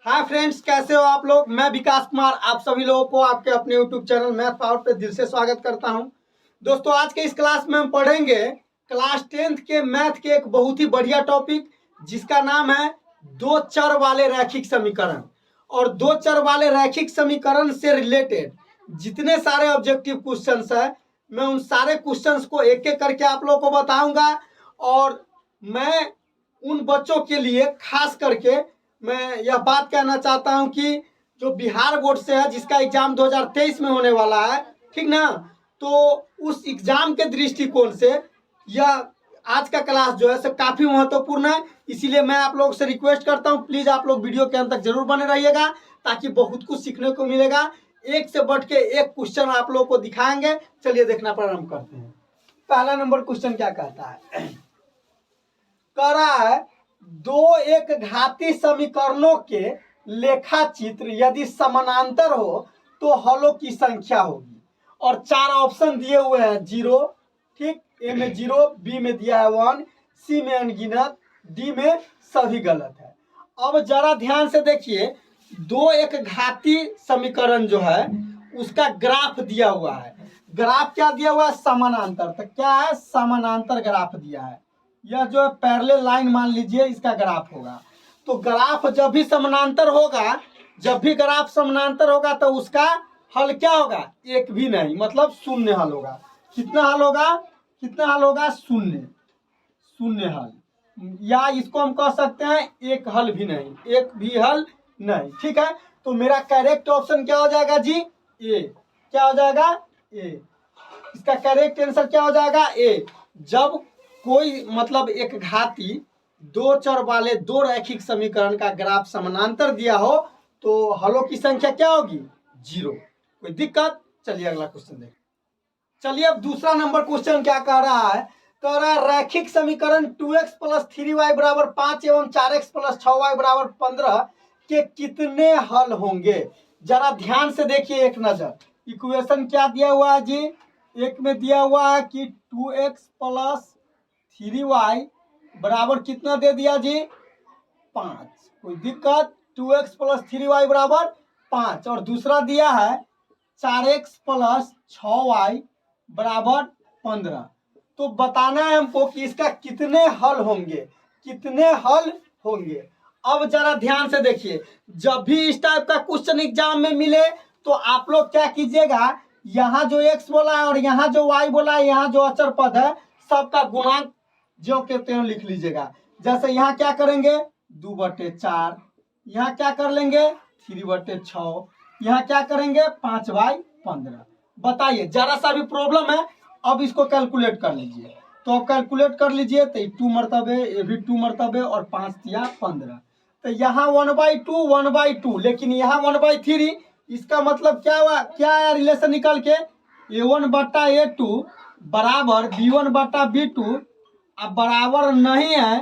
Hi friends, कैसे हो आप लोग। मैं विकास कुमार आप सभी लोगों को आपके अपने यूट्यूब चैनल मैथ पावर पे दिल से स्वागत करता हूं। दोस्तों, आज के इस क्लास में हम पढ़ेंगे क्लास 10th के मैथ के एक बहुत ही बढ़िया टॉपिक जिसका नाम है दो चर वाले रैखिक समीकरण। और दो चर वाले रैखिक समीकरण से रिलेटेड जितने सारे ऑब्जेक्टिव क्वेश्चंस है, मैं उन सारे क्वेश्चंस को एक एक करके आप लोगों को बताऊंगा। और मैं उन बच्चों के लिए खास करके मैं यह बात कहना चाहता हूं कि जो बिहार बोर्ड से है, जिसका एग्जाम 2023 में होने वाला है, ठीक ना, तो उस एग्जाम के दृष्टिकोण से यह आज का क्लास जो है काफी महत्वपूर्ण है। इसीलिए मैं आप लोगों से रिक्वेस्ट करता हूं, प्लीज आप लोग वीडियो के अंत तक जरूर बने रहिएगा ताकि बहुत कुछ सीखने को मिलेगा। एक से बढ़ के एक क्वेश्चन आप लोगों को दिखाएंगे। चलिए देखना प्रारंभ करते हैं। पहला नंबर क्वेश्चन क्या कहता है, कह रहा है दो एक घाती समीकरणों के लेखा चित्र यदि समानांतर हो तो हलों की संख्या होगी। और चार ऑप्शन दिए हुए हैं, 0, ठीक, ए में 0, बी में दिया है 1, सी में अनगिनत, डी में सभी गलत है। अब जरा ध्यान से देखिए, दो एक घाती समीकरण जो है उसका ग्राफ दिया हुआ है। ग्राफ क्या दिया हुआ है, समानांतर। तो क्या है, समानांतर ग्राफ दिया है। यह जो है पैरेलल लाइन मान लीजिए, इसका ग्राफ होगा। तो ग्राफ जब भी समानांतर होगा, जब भी ग्राफ समानांतर होगा तो उसका हल क्या होगा, एक भी नहीं, मतलब शून्य हल होगा। कितना हल होगा, कितना हल होगा, शून्य, शून्य हल। या इसको हम कह सकते हैं एक हल भी नहीं, एक भी हल नहीं, ठीक है। तो मेरा करेक्ट ऑप्शन क्या हो जाएगा जी, ए। क्या हो जाएगा, ए। इसका करेक्ट आंसर क्या हो जाएगा, ए। जब कोई मतलब एक घाती दो चर वाले दो रैखिक समीकरण का ग्राफ समानांतर दिया हो तो हलों की संख्या क्या होगी, 0। कोई दिक्कत। चलिए अगला क्वेश्चन देखें। चलिए अब दूसरा नंबर क्वेश्चन क्या कह रहा है, कह रहा है रैखिक समीकरण 2x + 3y = 5 एवं 4x + 6y = 15 के कितने हल होंगे। जरा ध्यान से देखिए, एक नजर। इक्वेशन क्या दिया हुआ है जी, एक में दिया हुआ है कि 2x + 3y बराबर कितना दे दिया जी, 5। कोई दिक्कत। 2x + 3y = 5। और दूसरा दिया है 4x + 6y = 15। तो बताना है हमको कि इसका कितने हल होंगे, कितने हल होंगे। अब जरा ध्यान से देखिए, जब भी इस टाइप का क्वेश्चन एग्जाम में मिले तो आप लोग क्या कीजिएगा, यहाँ जो x बोला है और यहाँ जो y बोला है, यहाँ जो अचर पद है, सबका गुणांक जो के त्यों लिख लीजिएगा। जैसे यहाँ क्या करेंगे, 2/4, यहाँ क्या कर लेंगे, 3/6, यहाँ क्या करेंगे, 5/15। बताइए, जरा सा भी प्रॉब्लम है। अब इसको कैलकुलेट कर लीजिए। तो अब कैलकुलेट कर लीजिए, तो 2 मरतबे, ये भी 2 मरतबे, और 5 या 15। तो यहाँ 1/2, 1/2, लेकिन यहाँ 1/3। इसका मतलब क्या हुआ, क्या आया रिलेशन निकल के, A1/A2 बराबर B1/B2 अब बराबर नहीं है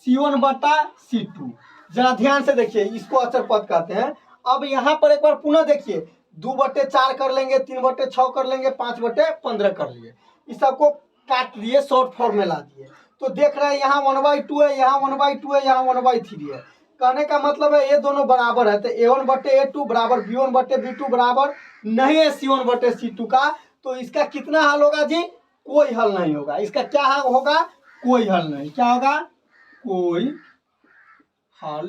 C1/C2। जरा ध्यान से देखिए, इसको अचर पद कहते हैं। अब यहाँ पर एक बार पुनः देखिए, 2/4 कर लेंगे, 3/6 कर लेंगे, 5/15 कर लिए। इस सबको काट दिए, शॉर्ट फॉर्म में ला दिए। तो देख रहे हैं यहाँ 1/2 है, यहाँ 1/2 है, यहाँ 1/3 है। कहने का मतलब है ये दोनों बराबर है। तो A1/A2 बराबर B1/B2 बराबर नहीं है C1/C2 का। तो इसका कितना हल होगा जी, कोई हल नहीं होगा। इसका क्या हल होगा, कोई हल नहीं। क्या होगा, कोई हल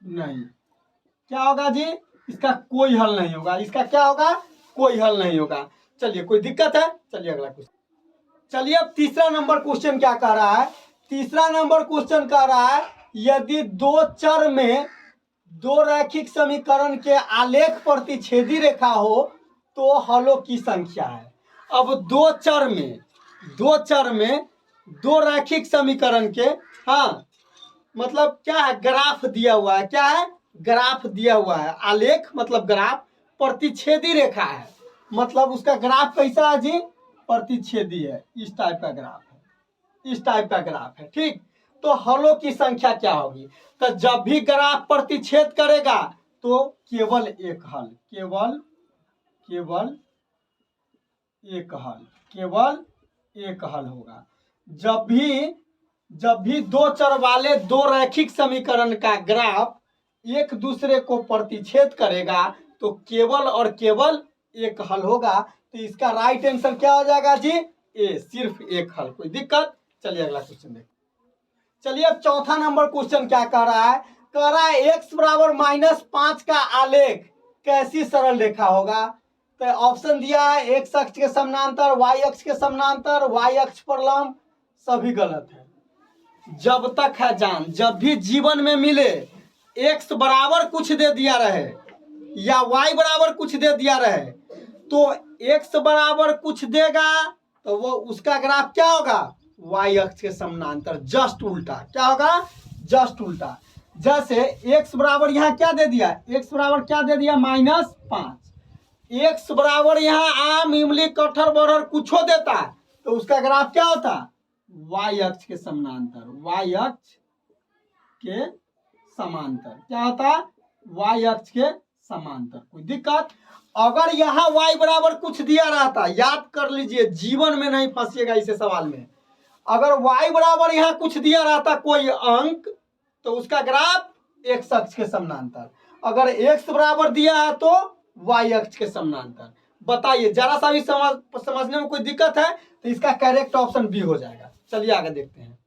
नहीं। क्या होगा जी, इसका कोई हल नहीं होगा। इसका क्या होगा, कोई हल नहीं होगा। चलिए, कोई दिक्कत है। चलिए अगला क्वेश्चन। चलिए अब तीसरा नंबर क्वेश्चन क्या कह रहा है, तीसरा नंबर क्वेश्चन कह रहा है यदि दो चर में दो रैखिक समीकरण के आलेख प्रतिच्छेदी रेखा हो तो हलों की संख्या है। अब दो चर में दो रैखिक समीकरण के, हाँ मतलब क्या है, ग्राफ दिया हुआ है। क्या है, ग्राफ दिया हुआ है। आलेख मतलब ग्राफ, प्रतिच्छेदी रेखा है मतलब उसका ग्राफ कैसा है जी, प्रतिच्छेदी है। इस टाइप का ग्राफ है, इस टाइप का ग्राफ है, ठीक। तो हलों की संख्या क्या होगी, तो जब भी ग्राफ प्रतिच्छेद करेगा तो केवल एक हल, केवल एक हल, केवल एक हल होगा। जब भी दो चर वाले दो रैखिक समीकरण का ग्राफ एक दूसरे को प्रतिच्छेद करेगा तो केवल और केवल एक हल होगा। तो इसका राइट आंसर क्या हो जाएगा जी? ए, सिर्फ एक हल। कोई दिक्कत? चलिए अगला क्वेश्चन देखिए। चलिए अब चौथा नंबर क्वेश्चन क्या कह रहा है? कह रहा है x बराबर -5 का आलेख कैसी सरल रेखा होगा? तो ऑप्शन दिया है x अक्ष के समानांतर, y अक्ष के समानांतर, y अक्ष पर लंब। सभी गलत है। जब तक है जान, जब भी जीवन में मिले x बराबर कुछ दे दिया रहे या y बराबर कुछ दे दिया रहे, तो x बराबर कुछ देगा तो वो उसका ग्राफ क्या होगा? y अक्ष के समानांतर, जस्ट उल्टा। क्या होगा? जस्ट उल्टा। जैसे x बराबर यहाँ क्या दे दिया? x बराबर क्या दे दिया? -5। x बराबर यहाँ आम, इमली, कटहर, बरहर कुछो देता तो उसका ग्राफ क्या होता? y अक्ष के समानांतर। y अक्ष के समांतर क्या होता? y अक्ष के समांतर। कोई दिक्कत? अगर यहाँ y बराबर कुछ दिया रहता, याद कर लीजिए, जीवन में नहीं फंसिएगा इसे सवाल में। अगर y बराबर यहाँ कुछ दिया रहता कोई अंक, तो उसका ग्राफ x अक्ष के समानांतर। अगर x बराबर दिया है तो y अक्ष के समानांतर। बताइए, जरा सा भी समझने में कोई दिक्कत है? तो इसका करेक्ट ऑप्शन बी हो जाएगा। चलिए आगे देखते हैं।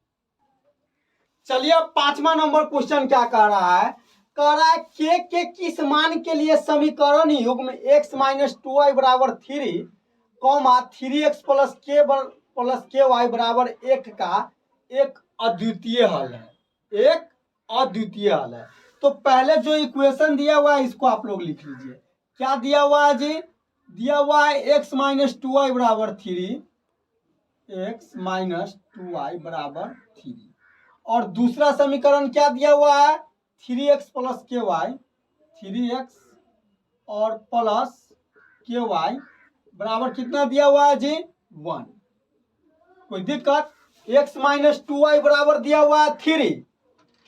चलिए अब पांचवा नंबर क्वेश्चन क्या कह रहा है? कह रहा है के किस मान के लिए समीकरण युग्म x - 2y बराबर 3, 3x प्लस के वाई बराबर 1 का एक अद्वितीय हल है। एक अद्वितीय हल है। तो पहले जो इक्वेशन दिया हुआ है इसको आप लोग लिख लीजिए। क्या दिया हुआ है जी? दिया हुआ है x - 2y बराबर 3, x - 2y बराबर 3। और दूसरा समीकरण क्या दिया हुआ है? 3x प्लस के वाई, 3x और प्लस के वाई बराबर कितना दिया हुआ है जी? 1। कोई दिक्कत? x - 2y बराबर दिया हुआ है 3,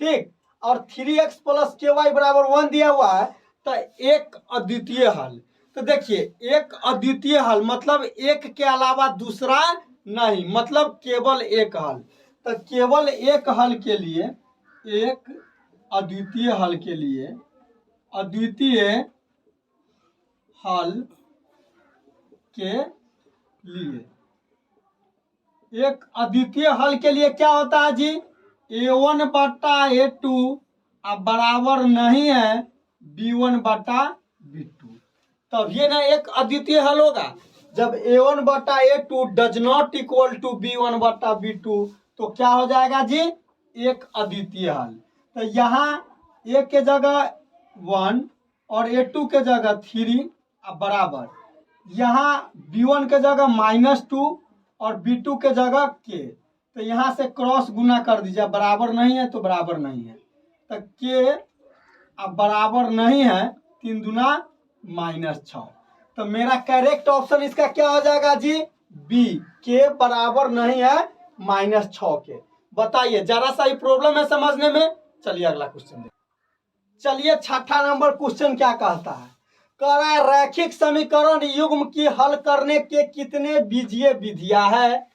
ठीक, और 3x प्लस के वाई बराबर 1 दिया हुआ है। तो एक अद्वितीय हल। तो देखिए, एक अद्वितीय हल मतलब एक के अलावा दूसरा नहीं, मतलब केवल एक हल। तो केवल एक हल के लिए, एक अद्वितीय हल के लिए, अद्वितीय हल के लिए, एक अद्वितीय हल के लिए क्या होता है जी? a1 बटा a2 अब बराबर नहीं है b1 बटा b2। तब ये ना एक अद्वितीय हल होगा। जब a1 बटा a2 does not equal to b1 बटा b2 तो क्या हो जाएगा जी? एक अद्वितीय हल। तो यहाँ a के जगह 1 और a2 के जगह 3 अब बराबर, यहाँ b1 के जगह -2 और b2 के जगह k। तो यहाँ से क्रॉस गुना कर दीजिए, बराबर नहीं है तो बराबर नहीं है। तो k अब बराबर नहीं है, 3 दूना -6। तो मेरा करेक्ट ऑप्शन इसका क्या हो जाएगा जी? बी, के बराबर नहीं है -6 के। बताइए, जरा सा ही प्रॉब्लम है समझने में। चलिए अगला क्वेश्चन देखिए। चलिए छठा नंबर क्वेश्चन क्या कहता है? कह रहा है रैखिक समीकरण युग्म की हल करने के कितने बीजीय विधियां है?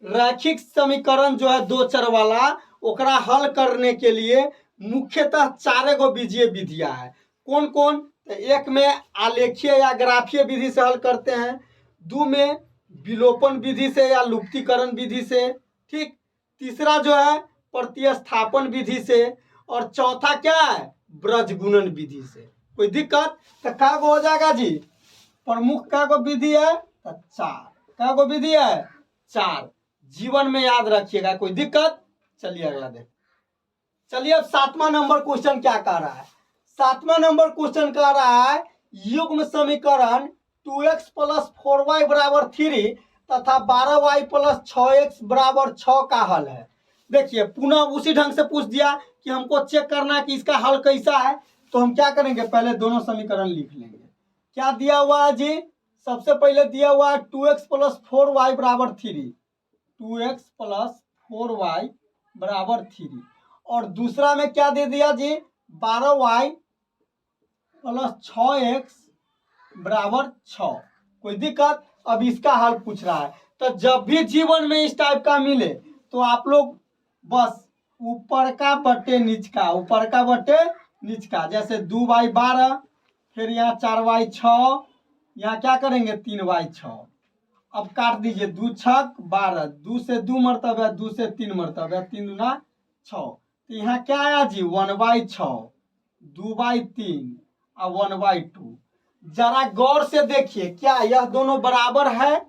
रैखिक समीकरण जो है दो चर वाला, ओकरा हल करने के लिए मुख्यतः 4 गो बीजीय विधियां है। कौन कौन? तो एक में आलेखीय या ग्राफीय विधि से हल करते हैं, 2 में विलोपन विधि से या लुप्तीकरण विधि से, ठीक, तीसरा जो है प्रतिस्थापन विधि से, और चौथा क्या है? ब्रजगुणन विधि से। कोई दिक्कत? तो क्या हो जाएगा जी? प्रमुख क्या को विधि है? तो 4। क्या को विधि है? 4। जीवन में याद रखिएगा। कोई दिक्कत? चलिए अगला देख। चलिए अब 7वां नंबर क्वेश्चन क्या कह रहा है? 7वां नंबर क्वेश्चन कह रहा है युग्म समीकरण 2x प्लस 4y बराबर 3 तथा 12y प्लस 6x बराबर 6 का हल है। देखिए, पुनः उसी ढंग से पूछ दिया कि हमको चेक करना है कि इसका हल कैसा है। तो हम क्या करेंगे? पहले दोनों समीकरण लिख लेंगे। क्या दिया हुआ है जी? सबसे पहले दिया हुआ है 2x प्लस 4y बराबर 3, 2x प्लस 4y बराबर 3, और दूसरा में क्या दे दिया जी? 12y प्लस 6x बराबर 6। कोई दिक्कत? अब इसका हल पूछ रहा है। तो जब भी जीवन में इस टाइप का मिले तो आप लोग बस ऊपर का बटे नीच का, ऊपर का बटे नीच का, जैसे 2/12, फिर यहाँ 4/6, यहाँ क्या करेंगे 3/6। अब काट दीजिए, 2 छक 12, 2 से 2 मरतबा, 2 से 3 मरतबा, 3 दूना 6। तो यहाँ क्या आया जी 1/6, 2/3 और 1/2। जरा गौर से देखिए, क्या यह दोनों बराबर है?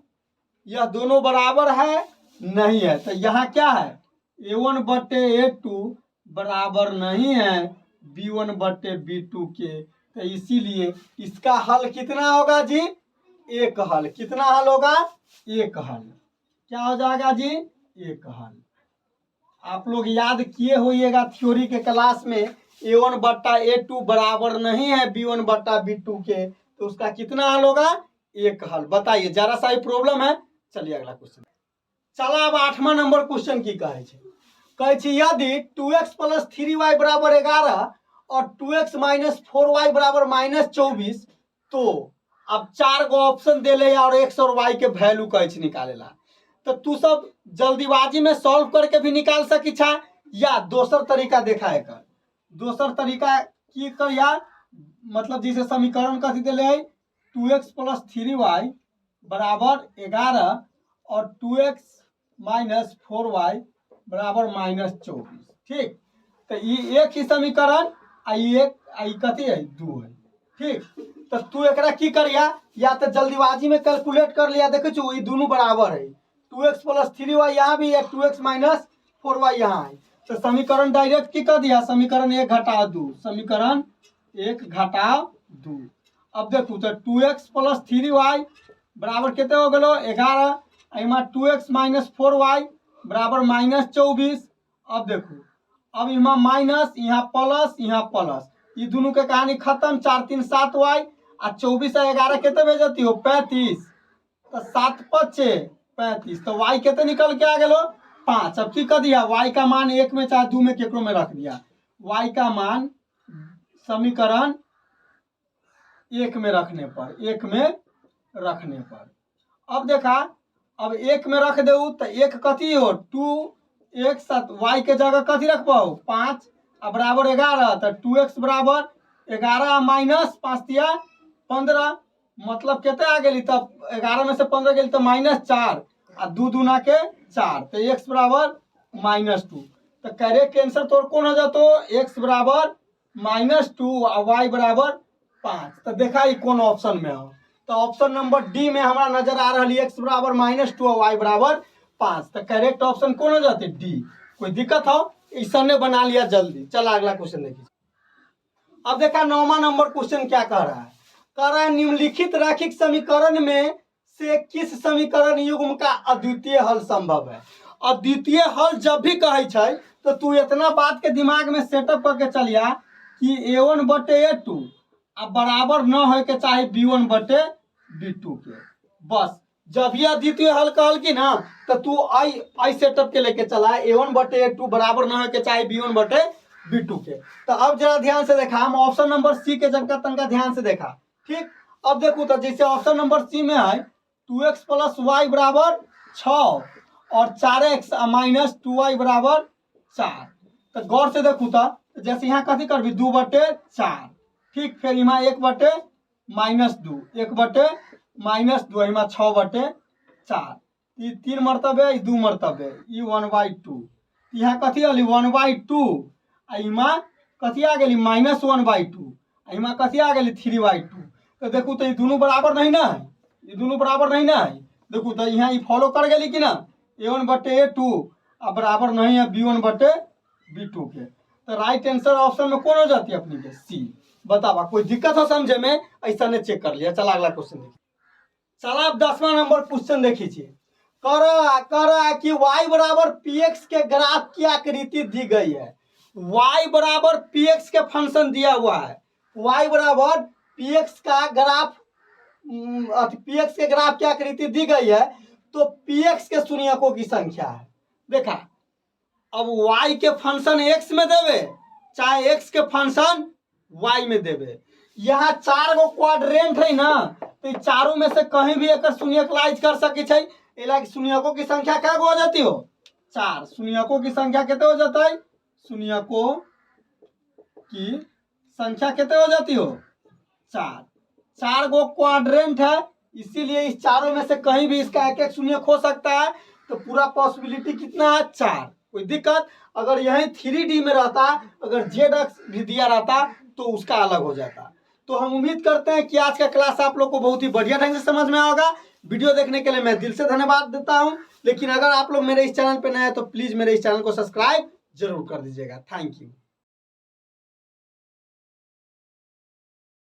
यह दोनों बराबर है? नहीं है। तो यहाँ क्या है A1/A2 बराबर नहीं है B1/B2 के। तो इसीलिए इसका हल कितना होगा जी? एक हल। कितना हल होगा? एक हल। क्या हो जाएगा जी? एक हल। आप लोग याद किए होइएगा थ्योरी के क्लास में, A1/A2 बराबर नहीं है B1/B2 के, तो उसका कितना हल होगा? एक हल। बताइए, जरा सा ही प्रॉब्लम है। चलिए अगला क्वेश्चन। चला अब 8वां नंबर क्वेश्चन की कहे छे। कहे छे यदि 2x + 3y बराबर 11 और 2x - 4y बराबर -24, तो अब 4 गो ऑप्शन देले और x और y के वैल्यू कहे छे निकालेला। तो तू सब जल्दीबाजी में सॉल्व करके भी निकाल सकी छा, या दोसर तरीका देखा है कर। दोसर तरीका की कर, या मतलब जैसे समीकरण कथी देले है 2x + 3y बराबर 11 और 2x - 4y बराबर -24। ठीक, तो ये एक ही समीकरण आई कथी है 2 है। ठीक, तो तू एकरा की करिया, या तो जल्दीबाजी में कैलकुलेट कर लिया, देखे छो ये दोनों बराबर है, 2x + 3y यहाँ भी है, 2x - 4y यहाँ है। तो समीकरण डायरेक्ट की कर दिया, समीकरण 1 घटाओ 2, समीकरण 1 घटाओ 2। अब देखो तो 2x + 3y बराबर कितने हो गलो 11, इमा 2x - 4y बराबर -24। अब देखो, अब इमा माइनस, यहाँ प्लस, यहाँ प्लस, ये दोनों के कहानी खत्म। 4 3 7y और 24 और 11 कितने भेजती हो 35, तो 7 5 35, तो y कितने निकल के आ गलो 5। अब की कर दिया, y का मान 1 में चाहे 2 में केकरो में रख दिया, y का मान समीकरण 1 में रखने पर, 1 में रखने पर। अब देखा, अब 1 में रख दे तो 1 कथी हो 2x, y के जगह कथी रखबो 5 और बराबर 11, तो 2x बराबर 11 माइनस 5 दिया 15, मतलब कितने आ गई, तब 11 में से 15 गई तो -4 और 2 दूना के 4, तो x बराबर -2। तो करेक्ट आंसर तोर कौन हो जातो, x बराबर -2 और y बराबर 5। तो देखा ही कौन ऑप्शन में हो, तो ऑप्शन नंबर डी में हमारा नजर आ रहा है x बराबर -2 और y बराबर 5। तो करेक्ट ऑप्शन कौन हो जाते डी। कोई दिक्कत हो ईश्वर ने बना लिया जल्दी। चला अगला क्वेश्चन देखिए। अब देखा 9वां नंबर क्वेश्चन क्या कह रहा है, कह रहा है निम्नलिखित रैखिक समीकरण में से किस समीकरण युग्म का अद्वितीय हल संभव है। अद्वितीय हल जब भी कहे छै तो तू इतना बात के दिमाग में सेटअप करके चलिया कि A1/A2 अब बराबर न हो के चाहे B1/B2 के। बस जब ये अद्वितीय हल कहल की ना, तो तू आई सेटअप के लेके चला A1/A2 बराबर न हो के चाहे B1/B2 के। तो अब जरा ध्यान से देखा, हम ऑप्शन नंबर सी के जगह तनका ध्यान से देखा। ठीक, अब देखो तो जैसे ऑप्शन नंबर सी में है 2x + y बराबर 6 और 4x - 2y बराबर 4। तो गौर से देखू तो जैसे यहाँ कथी करबी 2/4। ठीक, फिर यहाँ 1/-2, 1/-2, यहाँ 6/4, 3 मरतबे 2 मरतबे, 1/2। यहाँ कथी अली 1/2, यहाँ कथी आ गई -1/2, यहाँ कथी आ गई 3/2। तो देखू तो ये दोनों बराबर नहीं ना है, ये दोनों बराबर नहीं ना है। देखू तो यहाँ ये फॉलो कर गई कि ना A1/A2 अब बराबर नहीं है B1/B2 के। तो राइट आंसर ऑप्शन में कौन हो जाती है अपनी के सी। बतावा कोई दिक्कत हो समझे में, ऐसा ने चेक कर लिया। चला अगला क्वेश्चन देखिए। चला अब 10वां नंबर क्वेश्चन देखिए। कह रहा है कि y बराबर px के ग्राफ की आकृति दी गई है। y बराबर px के फंक्शन दिया हुआ है, y बराबर px का ग्राफ, px के ग्राफ की आकृति दी गई है, तो px के शून्यकों की संख्या है। देखा, अब y के फंक्शन x में देवे चाहे x के फंक्शन y में देवे। यहाँ 4 गो क्वाड्रेंट है ना, तो चारों में से कहीं भी एक शून्यकलाइज कर सके छै। शून्यकों की संख्या क्या हो जाती हो 4। शून्यकों की संख्या कितने हो जाता है, शून्यकों की संख्या कितने हो जाती हो? 4। 4 गो क्वाड्रेंट है, इसीलिए इस चारों में से कहीं भी इसका एक एक शून्य खो सकता है। तो पूरा पॉसिबिलिटी कितना है? 4। कोई दिक्कत? अगर यही 3D में रहता, अगर जेड एक्स भी दिया रहता तो उसका अलग हो जाता। तो हम उम्मीद करते हैं कि आज का क्लास आप लोग को बहुत ही बढ़िया ढंग से समझ में होगा। वीडियो देखने के लिए मैं दिल से धन्यवाद देता हूं। लेकिन अगर आप लोग मेरे इस चैनल पे नए हैं तो प्लीज मेरे इस चैनल को सब्सक्राइब जरूर कर दीजिएगा। Thank you.